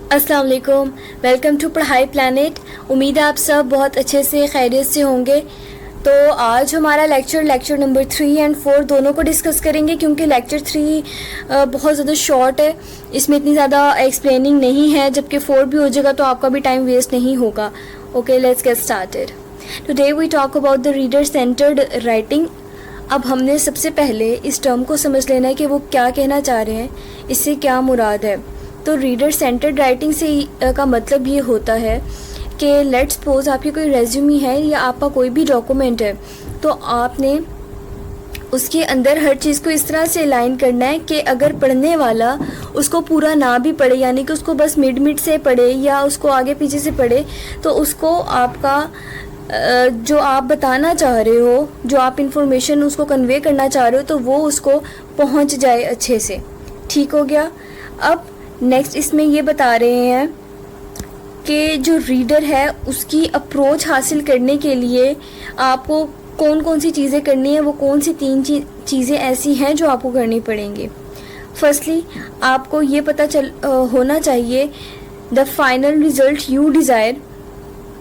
अस्सलाम वालेकुम, welcome to पढ़ाई प्लानेट। उम्मीद है आप सब बहुत अच्छे से खैरियत से होंगे। तो आज हमारा लेक्चर नंबर 3 एंड 4 दोनों को डिस्कस करेंगे, क्योंकि लेक्चर 3 बहुत ज़्यादा शॉर्ट है, इसमें इतनी ज़्यादा एक्सप्लेनिंग नहीं है, जबकि 4 भी हो जाएगा तो आपका भी टाइम वेस्ट नहीं होगा। Okay, let's get started. Today we talk about the reader centred writing. अब हमने सबसे पहले इस टर्म को समझ लेना है कि वो क्या कहना चाह रहे हैं, इससे क्या मुराद है। तो रीडर सेंटर्ड राइटिंग से का मतलब ये होता है कि लेट्स सपोज आपकी कोई रेज्यूमी है या आपका कोई भी डॉक्यूमेंट है, तो आपने उसके अंदर हर चीज़ को इस तरह से अलाइन करना है कि अगर पढ़ने वाला उसको पूरा ना भी पढ़े, यानी कि उसको बस मिड से पढ़े या उसको आगे पीछे से पढ़े, तो उसको आपका जो आप बताना चाह रहे हो, जो आप इंफॉर्मेशन उसको कन्वे करना चाह रहे हो, तो वो उसको पहुंच जाए अच्छे से। ठीक हो गया। अब नेक्स्ट इसमें ये बता रहे हैं कि जो रीडर है उसकी अप्रोच हासिल करने के लिए आपको कौन कौन सी चीज़ें करनी है, वो कौन सी 3 चीज़ें ऐसी हैं जो आपको करनी पड़ेंगी। फर्स्टली आपको ये पता होना चाहिए the final result you desire,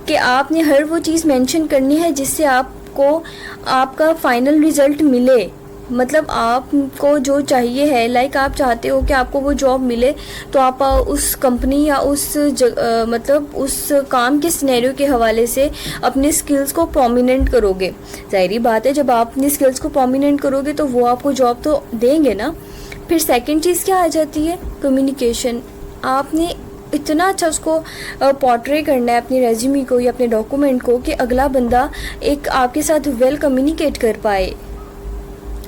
कि आपने हर वो चीज़ मेंशन करनी है जिससे आपको आपका फाइनल रिज़ल्ट मिले। मतलब आपको जो चाहिए है, लाइक आप चाहते हो कि आपको वो जॉब मिले, तो आप उस कंपनी या मतलब उस काम के सिनेरियो के हवाले से अपने स्किल्स को प्रोमिनेंट करोगे। ज़ाहिरी बात है, जब आप अपने स्किल्स को प्रोमिनेंट करोगे तो वो आपको जॉब तो देंगे ना। फिर सेकंड चीज़ क्या आ जाती है, कम्युनिकेशन। आपने इतना अच्छा उसको पोर्ट्रे करना है अपनी रेज्यूमे को या अपने डॉक्यूमेंट को कि अगला बंदा एक आपके साथ वेल कम्युनिकेट कर पाए,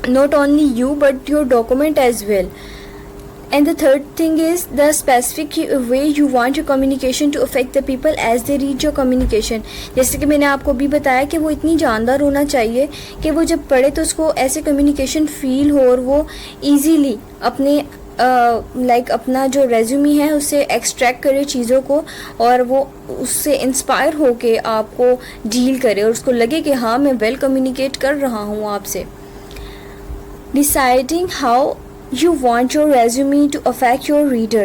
not only you but your document as well. And the third thing is the specific way you want your communication to affect the people as they read your communication. जैसे कि मैंने आपको भी बताया कि वो इतनी जानदार होना चाहिए कि वो जब पढ़े तो उसको ऐसे कम्युनिकेशन फील हो और वो इजीली अपने अपना जो रेज्यूमी है उससे एक्सट्रैक्ट करे चीज़ों को, और वो उससे इंस्पायर हो के आपको डील करे और उसको लगे कि हाँ, मैं वेल कम्युनिकेट कर रहा हूँ आपसे। Deciding how you want your resume to affect your reader.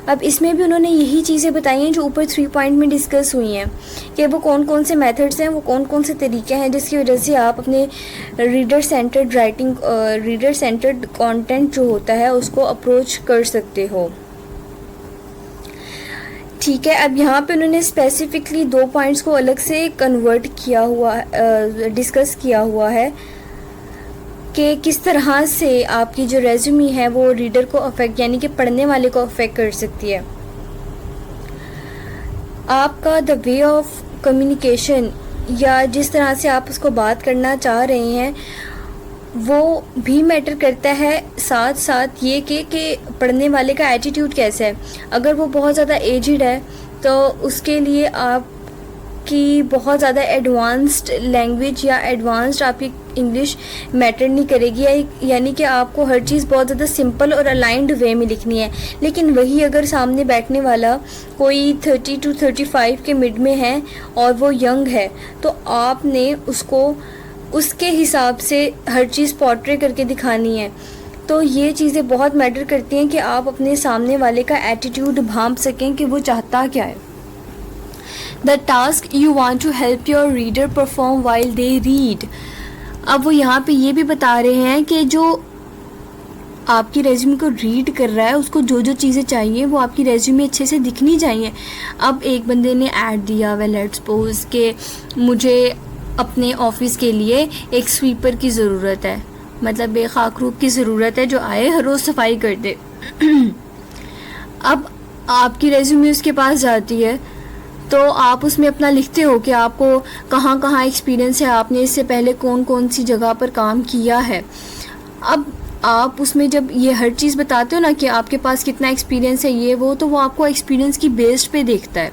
अब इसमें भी उन्होंने यही चीज़ें बताई हैं जो ऊपर 3 पॉइंट में डिस्कस हुई हैं, कि वो कौन कौन से मेथड्स हैं, वो कौन कौन से तरीके हैं जिसकी वजह से आप अपने रीडर सेंटर्ड कंटेंट जो होता है उसको अप्रोच कर सकते हो। ठीक है। अब यहाँ पे उन्होंने स्पेसिफिकली 2 पॉइंट्स को अलग से कन्वर्ट किया हुआ, डिस्कस किया हुआ है कि किस तरह से आपकी जो रेज्यूमी है वो रीडर को अफेक्ट, यानी कि पढ़ने वाले को अफेक्ट कर सकती है। आपका द वे ऑफ कम्युनिकेशन, या जिस तरह से आप उसको बात करना चाह रहे हैं, वो भी मैटर करता है। साथ साथ ये कि पढ़ने वाले का एटीट्यूड कैसा है। अगर वो बहुत ज़्यादा एजिड है तो उसके लिए आपकी बहुत ज़्यादा एडवांस्ड लैंग्वेज या एडवांस्ड आपकी इंग्लिश मैटर नहीं करेगी, यानी कि आपको हर चीज़ बहुत ज़्यादा सिंपल और अलाइंड वे में लिखनी है। लेकिन वही अगर सामने बैठने वाला कोई 30 to 35 के मिड में है और वो यंग है, तो आपने उसको उसके हिसाब से हर चीज़ पोर्ट्रे करके दिखानी है। तो ये चीज़ें बहुत मैटर करती हैं कि आप अपने सामने वाले का एटीट्यूड भांप सकें कि वो चाहता क्या है। The task you want to help your reader perform while they read. अब वो यहाँ पे ये भी बता रहे हैं कि जो आपकी रेज्यूमे को रीड कर रहा है उसको जो जो चीज़ें चाहिए वो आपकी रेज्यूमे अच्छे से दिखनी चाहिए। अब एक बंदे ने ऐड दिया हुआ, लेट्स सपोज कि मुझे अपने ऑफिस के लिए एक स्वीपर की ज़रूरत है, मतलब एक खाकरूब की ज़रूरत है जो आए हर रोज़ सफाई कर दे। अब आपकी रेज्यूमे उसके पास जाती है तो आप उसमें अपना लिखते हो कि आपको कहाँ कहाँ एक्सपीरियंस है, आपने इससे पहले कौन कौन सी जगह पर काम किया है। अब आप उसमें जब ये हर चीज़ बताते हो ना कि आपके पास कितना एक्सपीरियंस है ये वो, तो वो आपको एक्सपीरियंस की बेस्ड पे देखता है।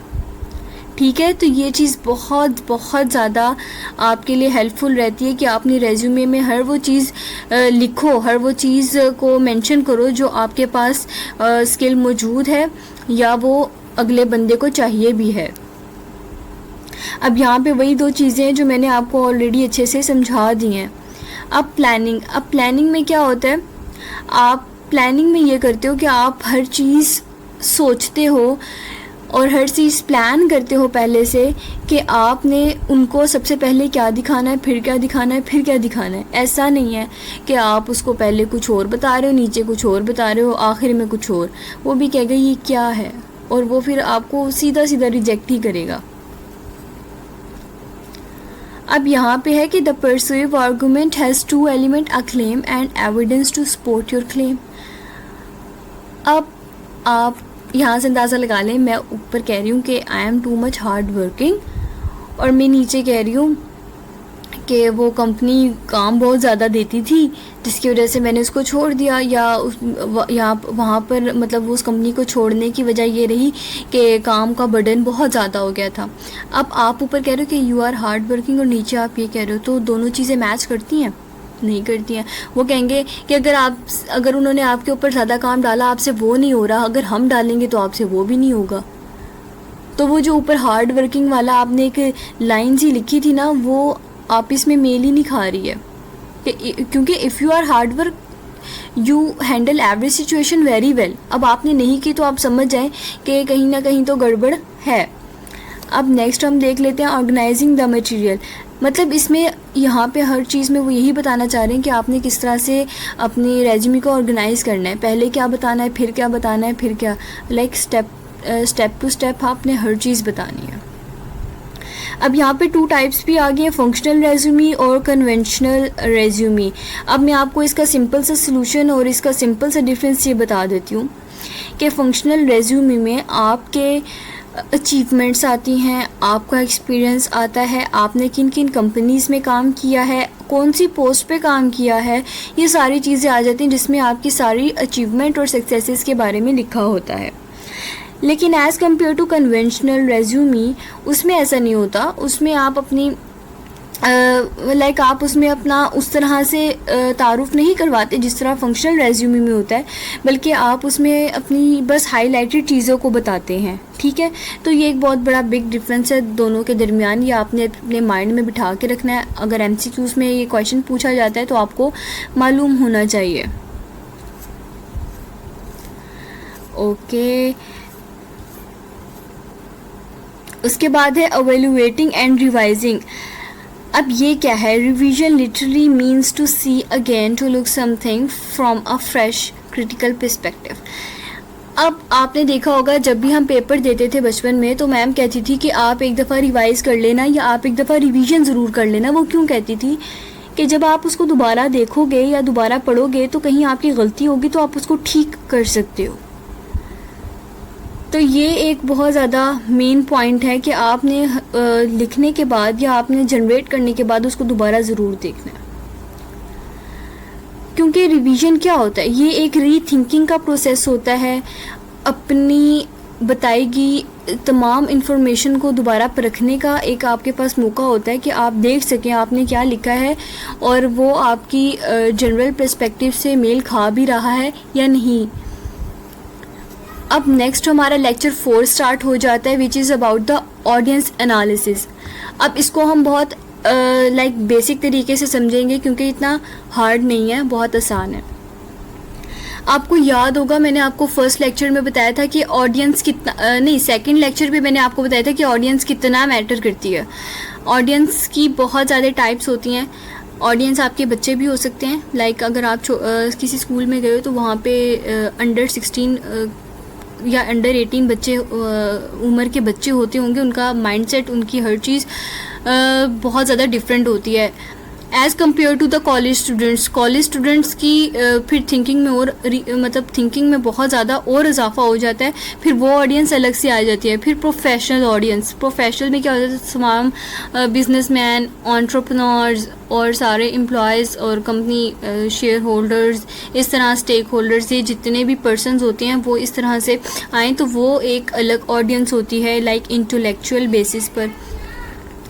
ठीक है। तो ये चीज़ बहुत बहुत ज़्यादा आपके लिए हेल्पफुल रहती है कि अपनी रेज्यूमे में हर वो चीज़ लिखो, हर वो चीज़ को मेंशन करो जो आपके पास स्किल मौजूद है या वो अगले बंदे को चाहिए भी है। अब यहाँ पे वही 2 चीज़ें हैं जो मैंने आपको ऑलरेडी अच्छे से समझा दी हैं। अब प्लानिंग में क्या होता है, आप प्लानिंग में ये करते हो कि आप हर चीज़ सोचते हो और हर चीज़ प्लान करते हो पहले से कि आपने उनको सबसे पहले क्या दिखाना है, फिर क्या दिखाना है, फिर क्या दिखाना है। ऐसा नहीं है कि आप उसको पहले कुछ और बता रहे हो, नीचे कुछ और बता रहे हो, आखिर में कुछ और। वो भी कहेगा ये क्या है, और वो फिर आपको सीधा सीधा रिजेक्ट ही करेगा। अब यहाँ पे है कि the persuasive argument has two element, a claim and evidence to support your claim. अब आप यहाँ से अंदाज़ा लगा लें, मैं ऊपर कह रही हूँ कि I am too much hard working, और मैं नीचे कह रही हूँ कि वो कंपनी काम बहुत ज़्यादा देती थी जिसकी वजह से मैंने उसको छोड़ दिया, या वहाँ पर मतलब उस कंपनी को छोड़ने की वजह ये रही कि काम का बर्डन बहुत ज़्यादा हो गया था। अब आप ऊपर कह रहे हो कि यू आर हार्ड वर्किंग और नीचे आप ये कह रहे हो, तो दोनों चीज़ें मैच करती हैं? नहीं करती हैं। वो कहेंगे कि अगर उन्होंने आपके ऊपर ज़्यादा काम डाला, आपसे वो नहीं हो रहा, अगर हम डालेंगे तो आपसे वो भी नहीं होगा। तो वो जो ऊपर हार्ड वर्किंग वाला आपने एक लाइन सी लिखी थी ना, वो आपस में मेल ही नहीं खा रही है, क्योंकि if you are hard work you handle every situation very well. अब आपने नहीं की तो आप समझ जाएं कि कहीं ना कहीं तो गड़बड़ है। अब नेक्स्ट हम देख लेते हैं ऑर्गेनाइजिंग द मटेरियल। मतलब इसमें यहाँ पे हर चीज़ में वो यही बताना चाह रहे हैं कि आपने किस तरह से अपनी रेज्यूमे को ऑर्गेनाइज़ करना है, पहले क्या बताना है, फिर क्या बताना है, फिर क्या, लाइक स्टेप टू स्टेप आपने हर चीज़ बतानी है। अब यहाँ पे टू टाइप्स भी आ गए हैं, फंक्शनल रेज्यूमी और कन्वेंशनल रेज्यूमी। अब मैं आपको इसका सिंपल सा सलूशन और इसका सिंपल सा डिफरेंस ये बता देती हूँ कि फंक्शनल रेज्यूमी में आपके अचीवमेंट्स आती हैं, आपका एक्सपीरियंस आता है, आपने किन किन कंपनीज़ में काम किया है, कौन सी पोस्ट पे काम किया है, ये सारी चीज़ें आ जाती हैं जिसमें आपकी सारी अचीवमेंट और सक्सेसेस के बारे में लिखा होता है। लेकिन as compare to conventional resume उसमें ऐसा नहीं होता। उसमें आप अपनी आप उसमें अपना उस तरह से तारुफ नहीं करवाते जिस तरह फंक्शनल रेज्यूमे में होता है, बल्कि आप उसमें अपनी बस हाईलाइटेड चीज़ों को बताते हैं। ठीक है, तो ये एक बहुत बड़ा बिग डिफरेंस है दोनों के दरमियान। ये आपने अपने माइंड में बिठा के रखना है। अगर MCQs में ये क्वेश्चन पूछा जाता है तो आपको मालूम होना चाहिए। ओके, उसके बाद है एवेल्युएटिंग एंड रिवाइजिंग। अब ये क्या है? Revision literally means to see again, to look something from a fresh critical perspective. अब आपने देखा होगा जब भी हम पेपर देते थे बचपन में तो मैम कहती थी कि आप एक दफ़ा रिवाइज़ कर लेना या आप एक दफ़ा रिवीजन ज़रूर कर लेना। वो क्यों कहती थी? कि जब आप उसको दोबारा देखोगे या दोबारा पढ़ोगे तो कहीं आपकी गलती होगी तो आप उसको ठीक कर सकते हो। तो ये एक बहुत ज़्यादा मेन पॉइंट है कि आपने लिखने के बाद या आपने जनरेट करने के बाद उसको दोबारा ज़रूर देखना है। क्योंकि रिवीजन क्या होता है? ये एक रीथिंकिंग का प्रोसेस होता है। अपनी बताई गई तमाम इन्फॉर्मेशन को दोबारा परखने का एक आपके पास मौका होता है कि आप देख सकें आपने क्या लिखा है और वो आपकी जनरल पर्सपेक्टिव से मेल खा भी रहा है या नहीं। अब नेक्स्ट हमारा लेक्चर 4 स्टार्ट हो जाता है, which is about the audience analysis. अब इसको हम बहुत बेसिक तरीके से समझेंगे क्योंकि इतना हार्ड नहीं है, बहुत आसान है। आपको याद होगा मैंने आपको फर्स्ट लेक्चर में बताया था कि ऑडियंस कितना सेकंड लेक्चर पे मैंने आपको बताया था कि ऑडियंस कितना मैटर करती है। ऑडियंस की बहुत ज़्यादा टाइप्स होती हैं। ऑडियंस आपके बच्चे भी हो सकते हैं। अगर आप किसी स्कूल में गए हो तो वहाँ पे अंडर 16 या अंडर 18 बच्चे उम्र के बच्चे होते होंगे। उनका माइंडसेट, उनकी हर चीज़ बहुत ज़्यादा डिफरेंट होती है as compare to the college students. College students की फिर थिंकिंग में और थिंकिंग में बहुत ज़्यादा और इजाफा हो जाता है। फिर वो ऑडियंस अलग से आ जाती है। फिर प्रोफेशनल ऑडियंस, प्रोफेशनल में क्या होता है? तमाम बिजनेसमैन, एंटरप्रेन्योर्स और सारे एम्प्लॉयज़ और कंपनी शेयर होल्डर्स, इस तरह स्टेक होल्डर्स, ये जितने भी पर्सनस होते हैं वो इस तरह से आएँ तो वो एक अलग ऑडियंस होती है, इंटेलेक्चुअल बेसिस पर।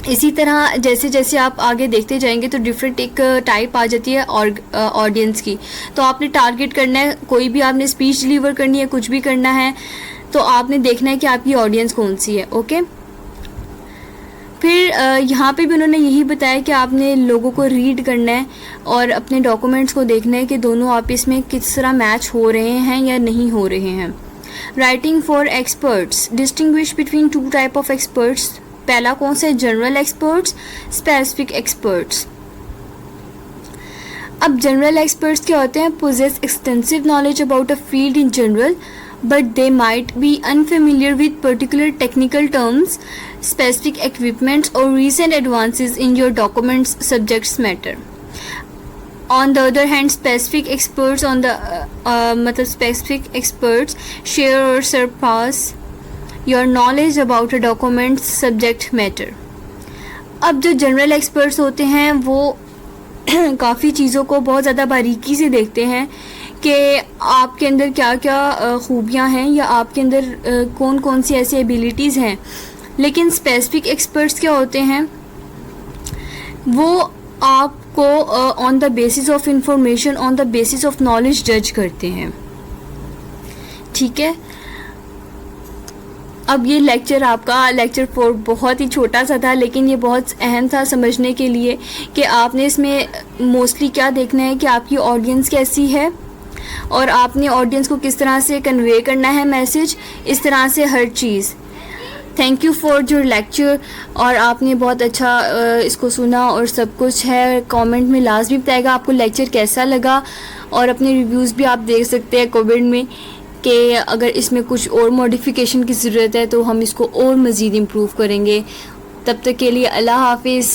इसी तरह जैसे जैसे आप आगे देखते जाएंगे तो डिफरेंट एक टाइप आ जाती है ऑडियंस की। तो आपने टारगेट करना है, कोई भी आपने स्पीच डिलीवर करनी है, कुछ भी करना है तो आपने देखना है कि आपकी ऑडियंस कौन सी है। ओके, फिर यहाँ पे भी उन्होंने यही बताया कि आपने लोगों को रीड करना है और अपने डॉक्यूमेंट्स को देखना है कि दोनों आपस में किस तरह मैच हो रहे हैं या नहीं हो रहे हैं। Writing for experts, distinguish between two type of experts. पहला कौन सा है? General experts, specific experts. अब जनरल एक्सपर्ट्स क्या होते हैं? Possess extensive knowledge about a field in general, but they might be unfamiliar with particular technical terms, specific equipments or recent advances in your document's subject's matter. On the other hand, specific experts specific experts share or surpass your knowledge about a document's subject matter. अब जो general experts होते हैं वो काफ़ी चीज़ों को बहुत ज़्यादा बारीकी से देखते हैं कि आपके अंदर क्या क्या खूबियाँ हैं या आपके अंदर कौन कौन सी ऐसी एबिलिटीज़ हैं। लेकिन स्पेसिफिक एक्सपर्ट्स क्या होते हैं? वो आपको on the basis of information, on the basis of knowledge जज करते हैं। ठीक है, अब ये लेक्चर आपका लेक्चर 4 बहुत ही छोटा सा था, लेकिन ये बहुत अहम था समझने के लिए कि आपने इसमें मोस्टली क्या देखना है कि आपकी ऑडियंस कैसी है और आपने ऑडियंस को किस तरह से कन्वे करना है मैसेज, इस तरह से हर चीज़। Thank you for your lecture. और आपने बहुत अच्छा इसको सुना और सब कुछ है। कमेंट में लाजमी बताएगा आपको लेक्चर कैसा लगा, और अपने रिव्यूज़ भी आप देख सकते हैं कमेंट में कि अगर इसमें कुछ और मॉडिफिकेशन की ज़रूरत है तो हम इसको और मज़ीद इम्प्रूव करेंगे। तब तक के लिए अल्लाह हाफिज़।